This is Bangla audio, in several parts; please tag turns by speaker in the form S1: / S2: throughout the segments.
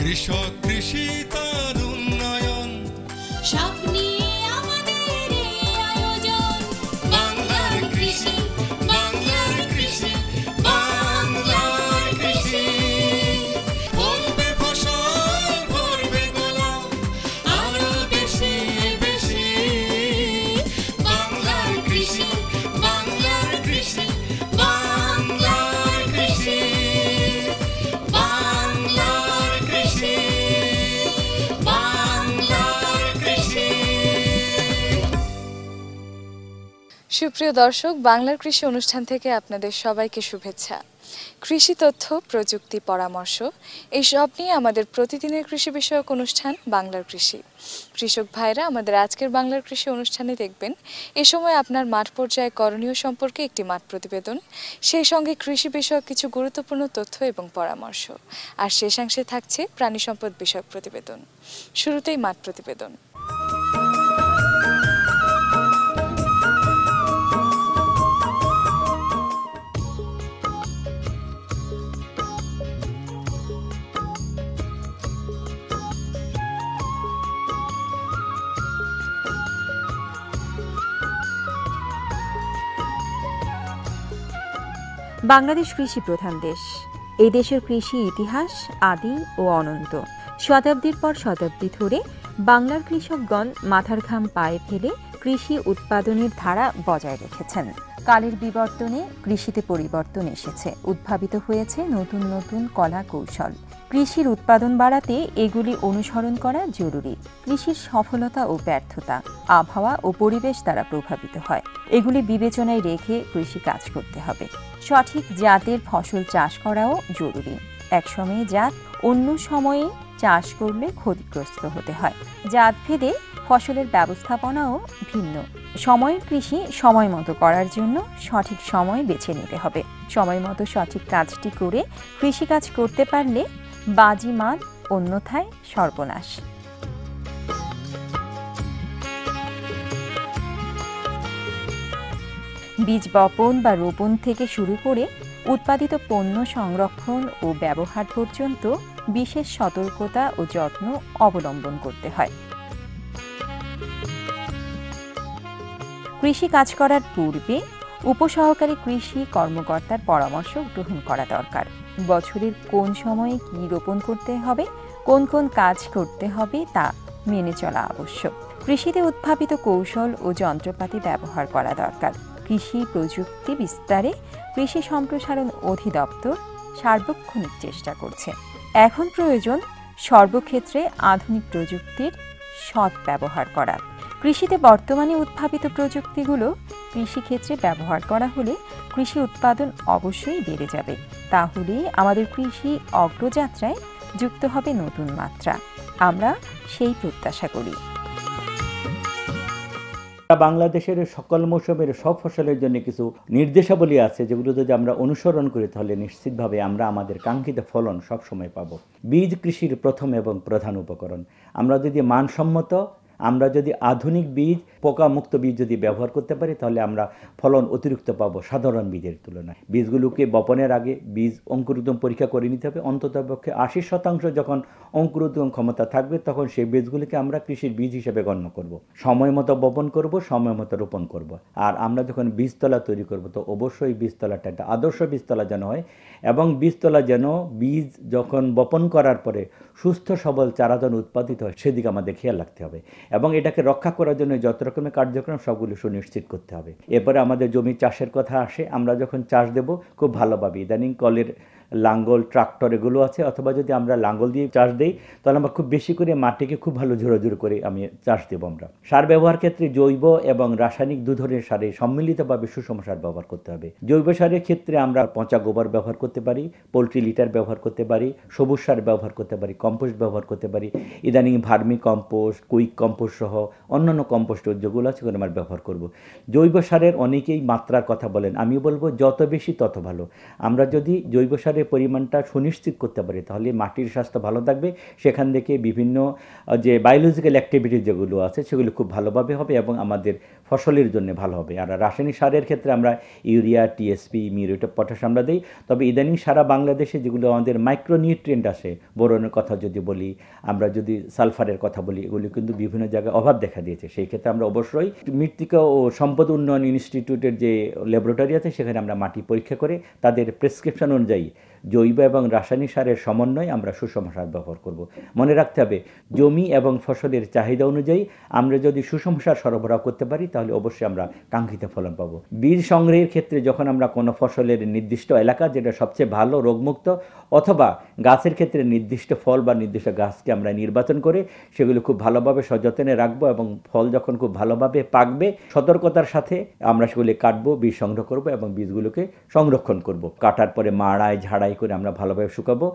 S1: কৃষক কৃষি তার উন্নয়ন
S2: সব নিয়ে আমাদের এই আয়োজন। বাংলার কৃষি, বাংলার কৃষি, বাংলার কৃষি।
S1: ফলবে ফসল ভরবে গোলা
S2: আরো বেশি বেশি।
S1: বাংলার কৃষি, বাংলার কৃষি, বাংলার কৃষি, বাংলার কৃষি, বাংলার কৃষি।
S3: সুপ্রিয় দর্শক, বাংলার কৃষি অনুষ্ঠান থেকে আপনাদের সবাইকে শুভেচ্ছা। কৃষি তথ্য, প্রযুক্তি, পরামর্শ এই সব নিয়ে আমাদের প্রতিদিনের কৃষি বিষয়ক অনুষ্ঠান বাংলার কৃষি। কৃষক ভাইরা আমাদের আজকের বাংলার কৃষি অনুষ্ঠানে দেখবেন এ সময় আপনার মাঠ পর্যায়ে করণীয় সম্পর্কে একটি মাঠ প্রতিবেদন, সেই সঙ্গে কৃষি বিষয়ক কিছু গুরুত্বপূর্ণ তথ্য এবং পরামর্শ, আর শেষাংশে থাকছে প্রাণী সম্পদ বিষয়ক প্রতিবেদন। শুরুতেই মাঠ প্রতিবেদন।
S4: বাংলাদেশ কৃষি প্রধান দেশ। এই দেশের কৃষি ইতিহাস আদি ও অনন্ত। শতাব্দীর পর শতাব্দী ধরে বাংলার কৃষকগণ মাথার ঘাম পায়ে ফেলে কৃষি উৎপাদনের ধারা বজায় রেখেছেন। কালের বিবর্তনে কৃষিতে পরিবর্তন এসেছে, উদ্ভাবিত হয়েছে নতুন নতুন কলা কৌশল। কৃষির উৎপাদন বাড়াতে এগুলি অনুসরণ করা জরুরি। কৃষির সফলতা ও ব্যর্থতা আবহাওয়া ও পরিবেশ দ্বারা প্রভাবিত হয়। এগুলি বিবেচনায় রেখে কৃষি কাজ করতে হবে। সঠিক জাতের ফসল চাষ করাও জরুরি। একসময়ে জাত অন্য সময়ে চাষ করলে ক্ষতিগ্রস্ত হতে হয়। জাতভেদে ফসলের ব্যবস্থাপনাও ভিন্ন। সময়ের কৃষি সময় মতো করার জন্য সঠিক সময় বেছে নিতে হবে। সময় মতো সঠিক কাজটি করে কৃষিকাজ করতে পারলে বাজিমাত, অন্যথায় সর্বনাশ। বীজ বপন বা রোপণ থেকে শুরু করে উৎপাদিত পণ্য সংরক্ষণ ও ব্যবহার পর্যন্ত বিশেষ সতর্কতা ও যত্ন অবলম্বন করতে হয়। কৃষি কাজ করার পূর্বে উপসহকারী কৃষি কর্মকর্তার পরামর্শ গ্রহণ করা দরকার। বছরের কোন সময়ে কি রোপণ করতে হবে, কোন কোন কাজ করতে হবে তা মেনে চলা আবশ্যক। কৃষিতে উদ্ভাবিত কৌশল ও যন্ত্রপাতি ব্যবহার করা দরকার। কৃষি প্রযুক্তি বিস্তারে কৃষি সম্প্রসারণ অধিদপ্তর সার্বক্ষণিক চেষ্টা করছে। এখন প্রয়োজন সর্বক্ষেত্রে আধুনিক প্রযুক্তির সৎ ব্যবহার করা। কৃষিতে বর্তমানে উদ্ভাবিত প্রযুক্তিগুলো কৃষিক্ষেত্রে ব্যবহার করা হলে কৃষি উৎপাদন অবশ্যই বেড়ে যাবে। তাহলে আমাদের কৃষি অগ্রযাত্রায় যুক্ত হবে নতুন মাত্রা। আমরা সেই প্রত্যাশা করি।
S5: বাংলাদেশের সকল মৌসুমের সব ফসলের জন্য কিছু নির্দেশাবলী আছে, যেগুলো যদি আমরা অনুসরণ করি তাহলে নিশ্চিতভাবে আমরা আমাদের কাঙ্ক্ষিত ফলন সবসময় পাব। বীজ কৃষির প্রথম এবং প্রধান উপকরণ। আমরা যদি আধুনিক বীজ, পোকামুক্ত বীজ যদি ব্যবহার করতে পারি তাহলে আমরা ফলন অতিরিক্ত পাবো সাধারণ বীজের তুলনায়। বীজগুলোকে বপনের আগে বীজ অঙ্কুরোদ্গম পরীক্ষা করে নিতে হবে। অন্ততপক্ষে 80% যখন অঙ্কুরোদ্গম ক্ষমতা থাকবে তখন সেই বীজগুলিকে আমরা কৃষির বীজ হিসেবে গণ্য করব। সময় মতো বপন করব, সময় মতো রোপণ করব। আর আমরা যখন বীজতলা তৈরি করব তো অবশ্যই বীজতলাটা একটা আদর্শ বীজতলা যেন হয়, এবং বীজতলা যেন বীজ যখন বপন করার পরে সুস্থ সবল চারাদান উৎপাদিত হয় সেদিকে আমাদের খেয়াল রাখতে হবে, এবং এটাকে রক্ষা করার জন্য যত রকমের কার্যক্রম সবগুলো সুনিশ্চিত করতে হবে। এরপরে আমাদের জমি চাষের কথা আসে। আমরা যখন চাষ দেব খুব ভালোভাবে, ইদানিং কলের লাঙ্গল, ট্রাক্টর এগুলো আছে, অথবা যদি আমরা লাঙ্গল দিয়ে চাষ দিই তাহলে আমরা খুব বেশি করে মাটিকে খুব ভালো ঝুড়ো করে আমি চাষ দেবো। আমরা সার ব্যবহার ক্ষেত্রে জৈব এবং রাসায়নিক দু ধরনের সারে সম্মিলিতভাবে সুষম সার ব্যবহার করতে হবে। জৈব সারের ক্ষেত্রে আমরা পচা গোবর ব্যবহার করতে পারি, পোলট্রি লিটার ব্যবহার করতে পারি, সবুজ সার ব্যবহার করতে পারি, কম্পোস্ট ব্যবহার করতে পারি। ইদানিং ভার্মি কম্পোস্ট, কুইক কম্পোস্ট সহ অন্যান্য কম্পোস্ট যেগুলো আছে সেগুলো আমরা ব্যবহার করব। জৈব সারের অনেকেই মাত্রার কথা বলেন, আমি বলবো যত বেশি তত ভালো। আমরা যদি জৈব সারে খাবারের পরিমাণটা সুনিশ্চিত করতে পারি তাহলে মাটির স্বাস্থ্য ভালো থাকবে, সেখান থেকে বিভিন্ন যে বায়োলজিক্যাল অ্যাক্টিভিটি যেগুলো আছে সেগুলো খুব ভালোভাবে হবে এবং আমাদের ফসলের জন্য ভালো হবে। আর রাসায়নিক সারের ক্ষেত্রে আমরা urea, TSP, muriate of potash আমরা দিই, তবে ইদানিং সারা বাংলাদেশে যেগুলো আমাদের মাইক্রোনিউট্রিয়েন্ট আসে, বোরনের কথা যদি বলি, আমরা যদি সালফারের কথা বলি, এগুলো কিন্তু বিভিন্ন জায়গায় অভাব দেখা দিয়েছে। সেই ক্ষেত্রে আমরা অবশ্যই মৃত্তিকা ও সম্পদ উন্নয়ন ইনস্টিটিউটের যে ল্যাবরেটরি আছে সেখানে আমরা মাটি পরীক্ষা করে তাদের প্রেসক্রিপশন অনুযায়ী জৈব এবং রাসায়নিক সারের সমন্বয়ে আমরা সুষম সার ব্যবহার করব। মনে রাখতে হবে জমি এবং ফসলের চাহিদা অনুযায়ী আমরা যদি সুষম সার সরবরাহ করতে পারি তাহলে অবশ্যই আমরা কাঙ্ক্ষিত ফলন পাবো। বীজ সংগ্রহের ক্ষেত্রে যখন আমরা কোনো ফসলের নির্দিষ্ট এলাকা যেটা সবচেয়ে ভালো রোগমুক্ত অথবা গাছের ক্ষেত্রে নির্দিষ্ট ফল বা নির্দিষ্ট গাছকে আমরা নির্বাচন করে সেগুলো খুব ভালোভাবে সযত্নে রাখবো এবং ফল যখন খুব ভালোভাবে পাকবে সতর্কতার সাথে আমরা সেগুলি কাটবো, বীজ সংগ্রহ করব এবং বীজগুলোকে সংরক্ষণ করব। কাটার পরে মাড়াই ঝাড়াই করে আমরা ভালোভাবে শুকাবো।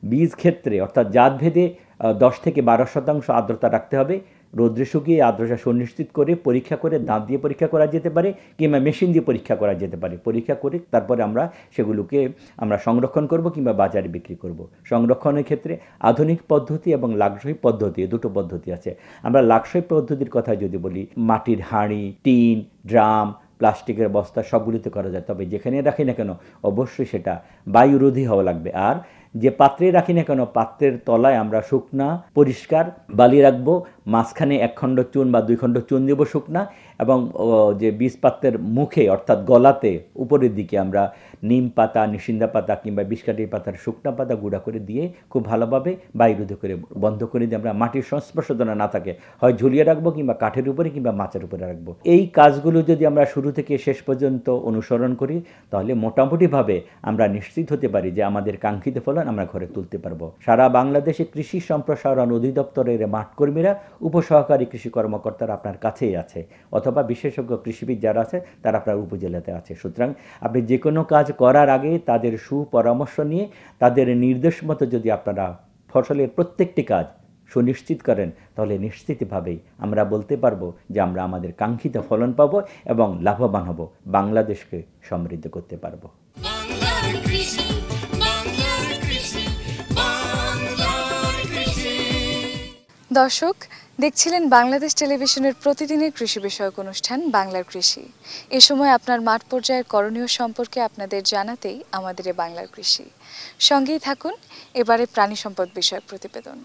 S5: বীজ ক্ষেত্রে অর্থাৎ জাতভেদে 10 থেকে 12% আর্দ্রতা রাখতে হবে। রৌদ্রে শুকিয়ে আর্দ্রতা সুনিশ্চিত করে পরীক্ষা করে দাঁত দিয়ে পরীক্ষা করা যেতে পারে কিংবা মেশিন দিয়ে পরীক্ষা করা যেতে পারে। পরীক্ষা করে তারপরে আমরা সেগুলোকে আমরা সংরক্ষণ করব কিংবা বাজারে বিক্রি করব। সংরক্ষণের ক্ষেত্রে আধুনিক পদ্ধতি এবং লাক্সই পদ্ধতি, দুটো পদ্ধতি আছে। আমরা লাক্সই পদ্ধতির কথা যদি বলি, মাটির হাঁড়ি, টিন, ড্রাম, প্লাস্টিকের বস্তা সবগুলিতে করা যায়, তবে যেখানে রাখি না কেন অবশ্যই সেটা বায়ুরোধী হওয়া লাগবে। আর যে পাত্রে রাখি না কেন পাত্রের তলায় আমরা শুকনা পরিষ্কার বালি রাখবো, মাঝখানে 1 খণ্ড চুন বা 2 খণ্ড চুন দেবো শুকনা, এবং যে বীজ পাত্রের মুখে অর্থাৎ গলাতে উপরের দিকে আমরা নিম পাতা, নিশিন্দা পাতা কিংবা বিষকাঠির পাতার শুকনা পাতা গুঁড়া করে দিয়ে খুব ভালোভাবে বায়ুরোধী করে বন্ধ করে দিয়ে আমরা মাটির সংস্পর্শ যেন না থাকে হয় ঝুলিয়ে রাখবো কিংবা কাঠের উপরে কিংবা মাচার উপরে রাখবো। এই কাজগুলো যদি আমরা শুরু থেকে শেষ পর্যন্ত অনুসরণ করি তাহলে মোটামুটিভাবে আমরা নিশ্চিত হতে পারি যে আমাদের কাঙ্ক্ষিত ফলন আমরা ঘরে তুলতে পারবো। সারা বাংলাদেশে কৃষি সম্প্রসারণ অধিদপ্তরের মাঠকর্মীরা, উপসহকারী কৃষি কর্মকর্তারা আপনার কাছেই আছে, অথবা বিশেষজ্ঞ কৃষিবিদ যারা আছে তারা আপনার উপজেলাতে আছে। সুতরাং আপনি যে কোনো কাজ করার আগে তাদের সুপরামর্শ নিয়ে তাদের নির্দেশ মতো যদি আপনারা ফসলের প্রত্যেকটি কাজ সুনিশ্চিত করেন তাহলে নিশ্চিতভাবেই আমরা বলতে পারবো যে আমরা আমাদের কাঙ্ক্ষিত ফলন পাবো এবং লাভবান হব, বাংলাদেশকে সমৃদ্ধ করতে পারবো।
S1: বাংলার কৃষি, বাংলার কৃষি, বাংলার কৃষি।
S3: দর্শক দেখছিলেন বাংলাদেশ টেলিভিশনের প্রতিদিনের কৃষি বিষয়ক অনুষ্ঠান বাংলার কৃষি। এ সময় আপনার মাঠ পর্যায়ের করণীয় সম্পর্কে আপনাদের জানাতেই আমাদের এ বাংলার কৃষি। সঙ্গেই থাকুন এবারে প্রাণী সম্পদ বিষয়ক প্রতিবেদন।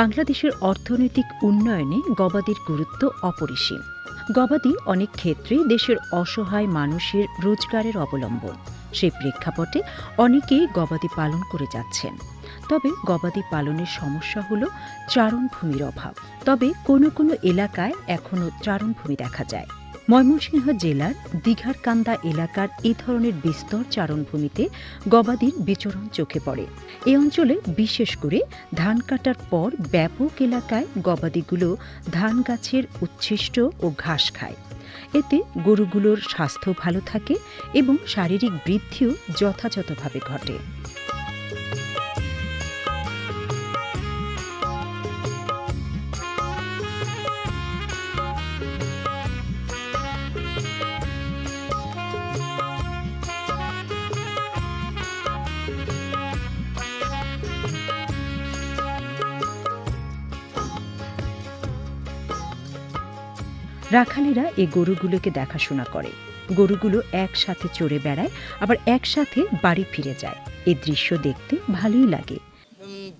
S6: বাংলাদেশের অর্থনৈতিক উন্নয়নে গবাদির গুরুত্ব অপরিসীম। গবাদি অনেক ক্ষেত্রেই দেশের অসহায় মানুষের রোজগারের অবলম্বন। সেই প্রেক্ষাপটে অনেকেই গবাদি পালন করে যাচ্ছেন। তবে গবাদি পালনের সমস্যা হল চারণভূমির অভাব। তবে কোনো কোনো এলাকায় এখনও চারণভূমি দেখা যায়। ময়মনসিংহ জেলার দিঘারকান্দা এলাকার এ ধরনের বিস্তর চারণভূমিতে গবাদির বিচরণ চোখে পড়ে। এ অঞ্চলে বিশেষ করে ধান কাটার পর ব্যাপক এলাকায় গবাদিগুলো ধান গাছের উচ্ছিষ্ট ও ঘাস খায়। এতে গরুগুলোর স্বাস্থ্য ভালো থাকে এবং শারীরিক বৃদ্ধিও যথাযথভাবে ঘটে। রাখালেরা এই গরুগুলোকে দেখাশোনা করে। গরুগুলো একসাথে চড়ে বেড়ায়, আবার একসাথে বাড়ি ফিরে যায়। এই দৃশ্য দেখতে ভালোই লাগে।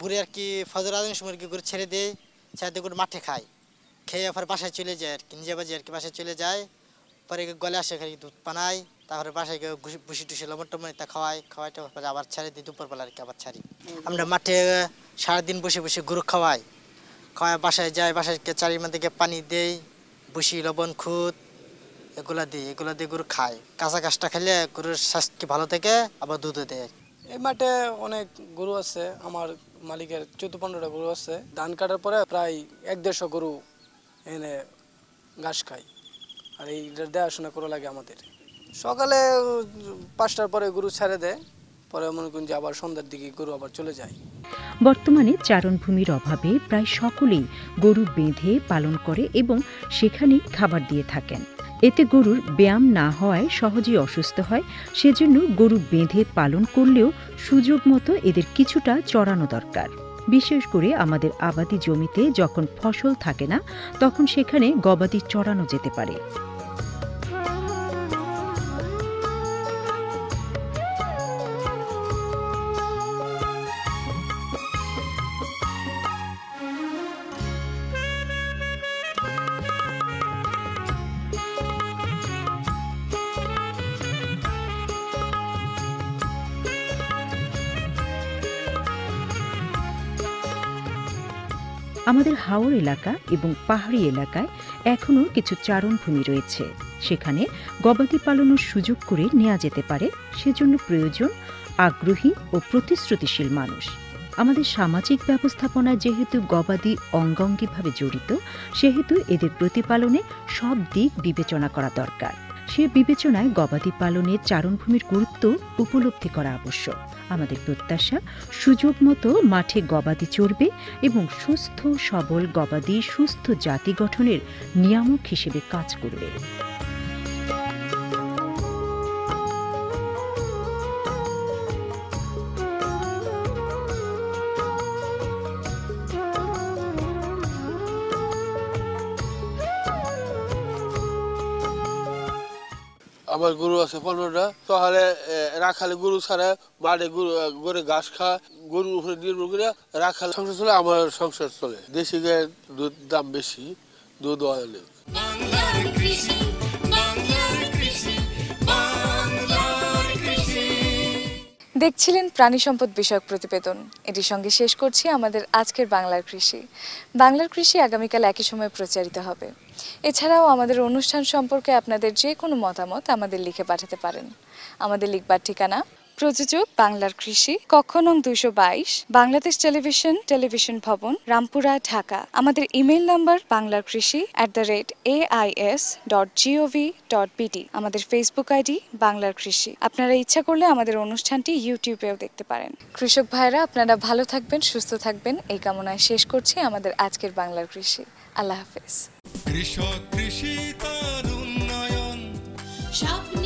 S7: ভোরে আর কি ফজর আজানের সময় কি গরু ছেড়ে দেয়, ছেড়ে দিয়ে গরু মাঠে খায়, খেয়ে আবার বাসায় চলে যায় আর কি, নিজে বাজে আর কি বাসায় চলে যায়। পরে গলে আসে দুধ পানায়, তারপরে বাসায় গিয়ে ভুসি টুসি লবণ টবণ তা খাওয়াইতে আবার ছাড়ে দিই দুপুরবেলা আর কি আবার ছাড়ি। আমরা মাঠে সারাদিন বসে বসে গরু খাওয়াই বাসায় যায়, বাসায় চারির মধ্যে পানি দেই, ভুসি লবণ খুদ এগুলা দিয়ে গরু খায়। কাঁচা ঘাসটা খেলে গরুর স্বাস্থ্য ভালো থাকে, আবার দুধও দেয়।
S8: এই মাঠে অনেক গরু আছে, আমার মালিকের 14-15টা গরু আছে। ধান কাটার পরে প্রায় 1-150 গরু এনে ঘাস খায়, আর এই দেখাশোনা করা লাগে আমাদের। সকালে 5টার পরে গরু ছেড়ে দেয়, পরে মনে করেন যে আবার সন্ধ্যার দিকে গরু আবার চলে যায়।
S6: বর্তমানে চারণভূমির অভাবে প্রায় সকলেই গরু বেঁধে পালন করে এবং সেখানেই খাবার দিয়ে থাকেন। এতে গরুর ব্যায়াম না হওয়ায় সহজেই অসুস্থ হয়। সেজন্য গরু বেঁধে পালন করলেও সুযোগ মতো এদের কিছুটা চড়ানো দরকার। বিশেষ করে আমাদের আবাদি জমিতে যখন ফসল থাকে না, তখন সেখানে গবাদি চড়ানো যেতে পারে। আমাদের হাওর এলাকা এবং পাহাড়ি এলাকায় এখনও কিছু চারণভূমি রয়েছে। সেখানে গবাদি পালনের সুযোগ করে নেওয়া যেতে পারে। সেজন্য প্রয়োজন আগ্রহী ও প্রতিশ্রুতিশীল মানুষ। আমাদের সামাজিক ব্যবস্থাপনায় যেহেতু গবাদি অঙ্গাঙ্গিভাবে জড়িত, সেহেতু এদের প্রতিপালনে সব দিক বিবেচনা করা দরকার। সে বিবেচনায় গবাদি পালনে চারণভূমির গুরুত্ব উপলব্ধি করা আবশ্যক। আমাদের প্রত্যাশা, সুযোগ মতো মাঠে গবাদি চড়বে এবং সুস্থ সবল গবাদি সুস্থ জাতি গঠনের নিয়ামক হিসেবে কাজ করবে।
S9: আমার গরু আছে 15টা। তাহলে রাখালে গরু ছাড়া মাঠে গরু ঘাস খা, গরুর উপরে নির্ভর করে রাখালে সংসার চলে, আমার সংসার চলে। দেশি গায়ের দুধ দাম বেশি, দুধ অনেক।
S2: বাংলার কৃষি, বাংলার কৃষি, বাংলার কৃষি।
S3: দেখছিলেন প্রাণী সম্পদ বিষয়ক প্রতিবেদন। এটির সঙ্গে শেষ করছি আমাদের আজকের বাংলার কৃষি। বাংলার কৃষি আগামীকাল একই সময়ে প্রচারিত হবে। এছাড়াও আমাদের অনুষ্ঠান সম্পর্কে আপনাদের যে কোনো মতামত আমাদের লিখে পাঠাতে পারেন। আমাদের লিখবার ঠিকানা: প্রযোজক বাংলার কৃষি, কক্ষ নং 222, বাংলাদেশ টেলিভিশন ভবন, রামপুরা, ঢাকা। আমাদের ইমেইল নাম্বার banglarkrishi@ais.gov.pt। আমাদের ফেসবুক আইডি বাংলার কৃষি। আপনারা ইচ্ছা করলে আমাদের অনুষ্ঠানটি ইউটিউবেও দেখতে পারেন। কৃষক ভাইরা, আপনারা ভালো থাকবেন, সুস্থ থাকবেন, এই কামনায় শেষ করছি আমাদের আজকের বাংলার কৃষি। আল্লাহ হাফেজ।
S2: কৃষক, কৃষি তার উন্নয়ন,
S1: স্বপ্ন